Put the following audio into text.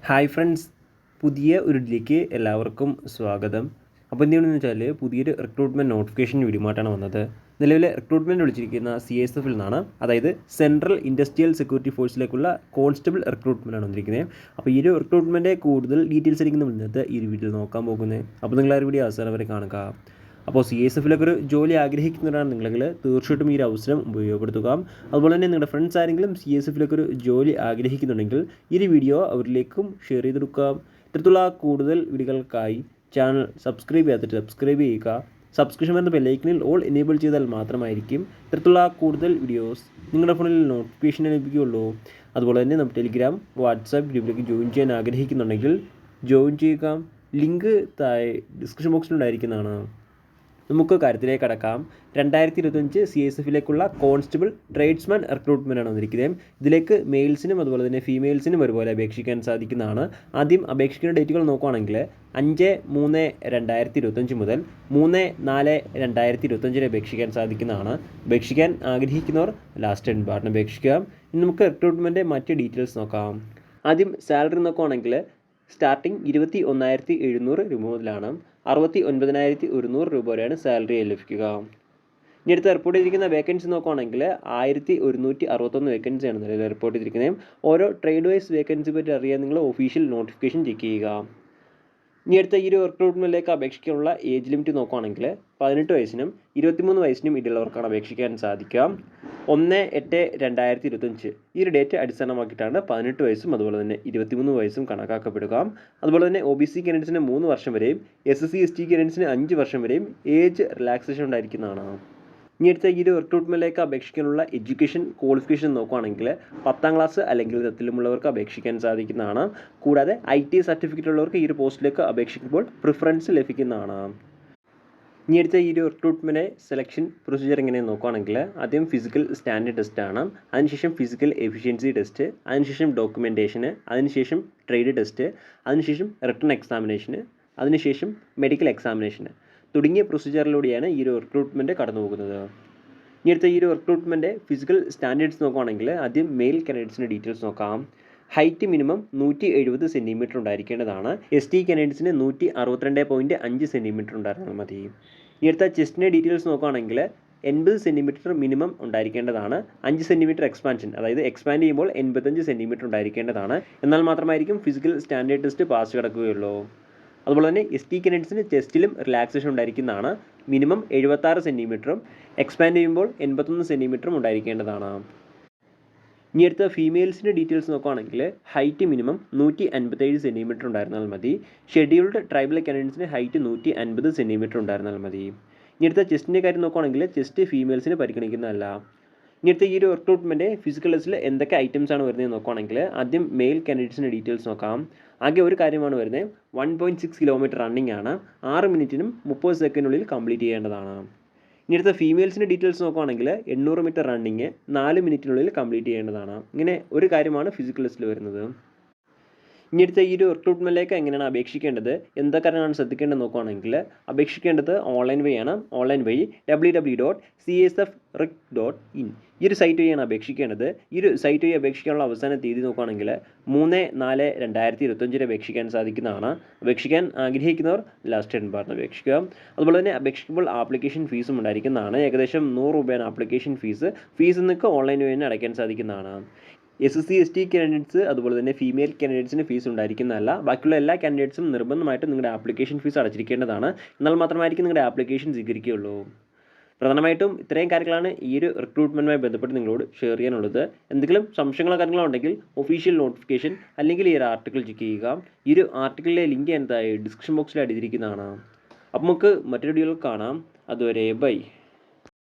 Hi friends, പുതിയ ഒരു ഇതിലേക്ക് എല്ലാവർക്കും സ്വാഗതം. അപ്പോൾ എന്തെയാണെന്ന് വെച്ചാൽ പുതിയൊരു റിക്രൂട്ട്മെൻറ്റ് നോട്ടിഫിക്കേഷൻ വീഡിയോമായിട്ടാണ് വന്നത്. നിലവിലെ റിക്രൂട്ട്മെൻറ്റ് വിളിച്ചിരിക്കുന്ന CSF നിന്നാണ്, അതായത് സെൻട്രൽ ഇൻഡസ്ട്രിയൽ സെക്യൂരിറ്റി ഫോഴ്സിലേക്കുള്ള കോൺസ്റ്റബിൾ റിക്രൂട്ട്മെൻറ്റാണ് വന്നിരിക്കുന്നത്. അപ്പോൾ ഈ ഒരു റിക്രൂട്ട്മെൻറ്റ് കൂടുതൽ ഡീറ്റെയിൽസ് ആയിരിക്കും ഇന്നത്തെ ഈ ഒരു വീഡിയോയിൽ നോക്കാൻ പോകുന്നത്. അപ്പോൾ നിങ്ങൾ ആ ഒരു വീഡിയോ അവസാനം വരെ കാണുക. അപ്പോൾ CSF ഒരു ജോലി ആഗ്രഹിക്കുന്നവരാണ് നിങ്ങളെങ്കിൽ തീർച്ചയായിട്ടും ഈ ഒരു അവസരം ഉപയോഗപ്പെടുത്തുക. അതുപോലെ തന്നെ നിങ്ങളുടെ ഫ്രണ്ട്സ് ആരെങ്കിലും CSF ഒരു ജോലി ആഗ്രഹിക്കുന്നുണ്ടെങ്കിൽ ഈ ഒരു വീഡിയോ അവരിലേക്കും ഷെയർ ചെയ്ത് കൊടുക്കുക. ഇത്തരത്തിലുള്ള കൂടുതൽ വീഡിയോകൾക്കായി ചാനൽ സബ്സ്ക്രൈബ് ചെയ്യാത്തിട്ട് സബ്സ്ക്രൈബ് ചെയ്യുക. സബ്സ്ക്രിപ്ഷൻ എന്ന ബെല്ലൈക്കനിൽ ഓൾ എനേബിൾ ചെയ്താൽ മാത്രമായിരിക്കും ഇത്തരത്തിലുള്ള കൂടുതൽ വീഡിയോസ് നിങ്ങളുടെ ഫോണിൽ നോട്ടിഫിക്കേഷൻ ലഭിക്കുകയുള്ളൂ. അതുപോലെ തന്നെ നമ്മുടെ ടെലിഗ്രാം, വാട്സാപ്പ് ഗ്രൂപ്പിലേക്ക് ജോയിൻ ചെയ്യാൻ ആഗ്രഹിക്കുന്നുണ്ടെങ്കിൽ ജോയിൻ ചെയ്യുക. ലിങ്ക് താഴെ ഡിസ്ക്രിപ്ഷൻ ബോക്സിലുണ്ടായിരിക്കുന്നതാണ്. നമുക്ക് കാര്യത്തിലേക്ക് കടക്കാം. 2025 CSF കോൺസ്റ്റബിൾ ട്രേഡ്സ്മാൻ റിക്രൂട്ട്മെൻറ്റാണ് വന്നിരിക്കുന്നത്. ഇതിലേക്ക് മെയിൽസിനും അതുപോലെ തന്നെ ഫീമെയിൽസിനും ഒരുപോലെ അപേക്ഷിക്കാൻ സാധിക്കുന്നതാണ്. ആദ്യം അപേക്ഷിക്കുന്ന ഡേറ്റുകൾ നോക്കുകയാണെങ്കിൽ 5/3/2025 മുതൽ 3/4/2025 അപേക്ഷിക്കാൻ സാധിക്കുന്നതാണ്. അപേക്ഷിക്കാൻ ആഗ്രഹിക്കുന്നവർ ലാസ്റ്റ് എൻഡ് പാർട്ടിന് അപേക്ഷിക്കാം. ഇനി നമുക്ക് റിക്രൂട്ട്മെൻറ്റ് മറ്റ് ഡീറ്റെയിൽസ് നോക്കാം. ആദ്യം സാലറി നോക്കുകയാണെങ്കിൽ സ്റ്റാർട്ടിംഗ് 21,700 രൂപ മുതലാണ് 69,100 രൂപ വരെയാണ് സാലറി ലഭിക്കുക. ഇനി അടുത്ത് റിപ്പോർട്ട് ചെയ്തിരിക്കുന്ന വേക്കൻസി നോക്കുകയാണെങ്കിൽ 1161 വേക്കൻസിയാണ് നിലവിൽ റിപ്പോർട്ട് ചെയ്തിരിക്കുന്നത്. ഓരോ ട്രേഡ് വൈസ് വേക്കൻസി പറ്റി അറിയാൻ നിങ്ങൾ ഒഫീഷ്യൽ നോട്ടിഫിക്കേഷൻ ചെക്ക് ചെയ്യുക. ഇനി അടുത്ത ഈ ഒരു റിക്രൂട്ട്മെൻറ്റിലേക്ക് അപേക്ഷിക്കാനുള്ള ഏജ് ലിമിറ്റ് നോക്കുകയാണെങ്കിൽ 18 വയസ്സിനും 23 വയസ്സിനും ഇടയിലുള്ളവർക്കാണ് അപേക്ഷിക്കാൻ സാധിക്കുക. 1/8/2025 ഈ ഒരു ഡേറ്റ് അടിസ്ഥാനമാക്കിയിട്ടാണ് 18 വയസ്സും അതുപോലെ തന്നെ 23 വയസ്സും കണക്കാക്കപ്പെടുക. അതുപോലെ തന്നെ OBC കാൻഡിഡേറ്റ്സിന് 3 വർഷം വരെയും SC/ST കാൻഡിഡേറ്റ്സിന് 5 വർഷം വരെയും ഏജ് റിലാക്സേഷൻ ഉണ്ടായിരിക്കുന്നതാണ്. ഇനി അടുത്ത ഈ ഒരു റിക്രൂട്ട്മെൻറ്റിലേക്ക് അപേക്ഷിക്കാനുള്ള എഡ്യൂക്കേഷൻ ക്വാളിഫിക്കേഷൻ നോക്കുകയാണെങ്കിൽ 10ാം ക്ലാസ് അല്ലെങ്കിൽ തത്തിലുമുള്ളവർക്ക് അപേക്ഷിക്കാൻ സാധിക്കുന്നതാണ്. കൂടാതെ IT സർട്ടിഫിക്കറ്റ് ഉള്ളവർക്ക് ഈ ഒരു പോസ്റ്റിലേക്ക് അപേക്ഷിക്കുമ്പോൾ പ്രിഫറൻസ് ലഭിക്കുന്നതാണ്. ഇനി അടുത്ത ഈ ഒരു റിക്രൂട്ട്മെൻറ്റ് സെലക്ഷൻ പ്രൊസീജിയർ എങ്ങനെയെന്ന് നോക്കുകയാണെങ്കിൽ ആദ്യം ഫിസിക്കൽ സ്റ്റാൻഡേർഡ് ടെസ്റ്റാണ്, അതിനുശേഷം ഫിസിക്കൽ എഫിഷ്യൻസി ടെസ്റ്റ്, അതിനുശേഷം ഡോക്യുമെൻറ്റേഷന്, അതിനുശേഷം ട്രേഡ് ടെസ്റ്റ്, അതിനുശേഷം റിട്ടൺ എക്സാമിനേഷന്, അതിനുശേഷം മെഡിക്കൽ എക്സാമിനേഷന് തുടങ്ങിയ പ്രൊസീജിയറിലൂടെയാണ് ഈ ഒരു റിക്രൂട്ട്മെൻറ്റ് കടന്നു പോകുന്നത്. ഇനി അടുത്ത ഈ ഒരു റിക്രൂട്ട്മെൻറ്റ് ഫിസിക്കൽ സ്റ്റാൻഡേർഡ്സ് നോക്കുകയാണെങ്കിൽ ആദ്യം മെയിൽ കാൻഡിഡേറ്റ്സിൻ്റെ ഡീറ്റെയിൽസ് നോക്കാം. ഹൈറ്റ് മിനിമം 170 സെൻറ്റിമീറ്റർ ഉണ്ടായിരിക്കേണ്ടതാണ്. ST കാൻഡിഡേറ്റ്സിന് 162.5 സെൻറ്റിമീറ്റർ ഉണ്ടായിരുന്നാൽ മതി. ഇനി അടുത്ത ചെസ്റ്റിൻ്റെ ഡീറ്റെയിൽസ് നോക്കുകയാണെങ്കിൽ 80 സെൻറ്റിമീറ്റർ മിനിമം ഉണ്ടായിരിക്കേണ്ടതാണ്. 5 സെൻറ്റിമീറ്റർ എക്സ്പാൻഷൻ, അതായത് എക്സ്പാൻഡ് ചെയ്യുമ്പോൾ 85 സെൻറ്റിമീറ്റർ ഉണ്ടായിരിക്കേണ്ടതാണ്. എന്നാൽ മാത്രമായിരിക്കും ഫിസിക്കൽ സ്റ്റാൻഡേർഡ് ടെസ്റ്റ് പാസ് കിടക്കുകയുള്ളൂ. അതുപോലെ തന്നെ ST കാൻഡിഡേറ്റ്സിന് ചെസ്റ്റിലും റിലാക്സേഷൻ ഉണ്ടായിരിക്കുന്നതാണ്. മിനിമം 76 സെൻറ്റിമീറ്ററും എക്സ്പാൻഡ് ചെയ്യുമ്പോൾ 81 സെൻറ്റിമീറ്ററും ഉണ്ടായിരിക്കേണ്ടതാണ്. ഇനി അടുത്ത ഫീമെയിൽസിൻ്റെ ഡീറ്റെയിൽസ് നോക്കുകയാണെങ്കിൽ ഹൈറ്റ് മിനിമം 157 സെൻറ്റിമീറ്റർ ഉണ്ടായിരുന്നാൽ മതി. ഷെഡ്യൂൾഡ് ട്രൈബൽ കാൻഡിഡേറ്റ്സിന് ഹൈറ്റ് 150 സെൻറ്റിമീറ്റർ ഉണ്ടായിരുന്നാൽ മതി. ഇനി അടുത്ത ചെസ്റ്റിൻ്റെ കാര്യം നോക്കുകയാണെങ്കിൽ ചെസ്റ്റ് ഫീമെയിൽസിന് പരിഗണിക്കുന്നതല്ല. ഇനി അടുത്ത ഈ ഒരു റിക്രൂട്ട്മെൻറ്റ് ഫിസിക്കൽ ടെസ്റ്റിൽ എന്തൊക്കെ ഐറ്റംസ് ആണ് വരുന്നത് നോക്കുകയാണെങ്കിൽ ആദ്യം മെയിൽ കാൻഡിഡേറ്റ്സിൻ്റെ ഡീറ്റെയിൽസ് നോക്കാം. ആകെ ഒരു കാര്യമാണ് വരുന്നത്, 1.6 കിലോമീറ്റർ റണ്ണിംഗ് ആണ്. 6 മിനിറ്റിനും 30 സെക്കൻഡിനുള്ളിൽ കംപ്ലീറ്റ് ചെയ്യേണ്ടതാണ്. ഇനി അടുത്ത ഫീമെയിൽസിൻ്റെ ഡീറ്റെയിൽസ് നോക്കുകയാണെങ്കിൽ 800 മീറ്റർ റണ്ണിങ് 4 മിനിറ്റിനുള്ളിൽ കംപ്ലീറ്റ് ചെയ്യേണ്ടതാണ്. ഇങ്ങനെ ഒരു കാര്യമാണ് ഫിസിക്കൽ ടെസ്റ്റിൽ വരുന്നത്. ഇനി അടുത്ത ഈ ഒരു റിക്രൂട്ട്മെൻറ്റിലേക്ക് എങ്ങനെയാണ് അപേക്ഷിക്കേണ്ടത്, എന്തൊക്കെ കാര്യങ്ങളാണ് ശ്രദ്ധിക്കേണ്ടത് നോക്കുകയാണെങ്കിൽ അപേക്ഷിക്കേണ്ടത് ഓൺലൈൻ വഴിയാണ്. ഓൺലൈൻ വഴി www.csfric.in ഈ ഒരു സൈറ്റ് വഴിയാണ് അപേക്ഷിക്കേണ്ടത്. ഈ ഒരു സൈറ്റ് വഴി അപേക്ഷിക്കാനുള്ള അവസാന തീയതി നോക്കുകയാണെങ്കിൽ 3/4/2025 അപേക്ഷിക്കാൻ സാധിക്കുന്നതാണ്. അപേക്ഷിക്കാൻ ആഗ്രഹിക്കുന്നവർ ലാസ്റ്റ് എൻഡ് പാർട്ടിന് അപേക്ഷിക്കുക. അതുപോലെ തന്നെ അപേക്ഷിക്കുമ്പോൾ ആപ്ലിക്കേഷൻ ഫീസും ഉണ്ടായിരിക്കുന്നതാണ്. ഏകദേശം 100 രൂപയാണ് ആപ്ലിക്കേഷൻ ഫീസ്. നിങ്ങൾക്ക് ഓൺലൈൻ വഴി തന്നെ അടയ്ക്കാൻ സാധിക്കുന്നതാണ്. SC/ST കാൻഡിഡേറ്റ്സ് അതുപോലെ തന്നെ ഫീമെയിൽ കാൻഡിഡേറ്റ്സിന് ഫീസ് ഉണ്ടായിരിക്കുന്നതല്ല. ബാക്കിയുള്ള എല്ലാ കാൻഡിഡേറ്റ്സും നിർബന്ധമായിട്ടും നിങ്ങളുടെ ആപ്ലിക്കേഷൻ ഫീസ് അടച്ചിരിക്കേണ്ടതാണ്. എന്നാൽ മാത്രമായിരിക്കും നിങ്ങളുടെ ആപ്ലിക്കേഷൻ സ്വീകരിക്കുകയുള്ളൂ. പ്രധാനമായിട്ടും ഇത്രയും കാര്യങ്ങളാണ് ഈ ഒരു റിക്രൂട്ട്മെൻറ്റുമായി ബന്ധപ്പെട്ട് നിങ്ങളോട് ഷെയർ ചെയ്യാനുള്ളത്. എന്തെങ്കിലും സംശയങ്ങളോ കാര്യങ്ങളോ ഉണ്ടെങ്കിൽ ഒഫീഷ്യൽ നോട്ടിഫിക്കേഷൻ അല്ലെങ്കിൽ ഈ ഒരു ആർട്ടിക്കിൾ ചെക്ക് ചെയ്യുക. ഈ ഒരു ആർട്ടിക്കിളിലെ ലിങ്ക് എന്തായി ഡിസ്ക്രിപ്ഷൻ ബോക്സിൽ അടിച്ചിരിക്കുന്നതാണ്. അപ്പോൾ നമുക്ക് മറ്റൊരു വീഡിയോയിൽ കാണാം. അതുവരെ ബൈ.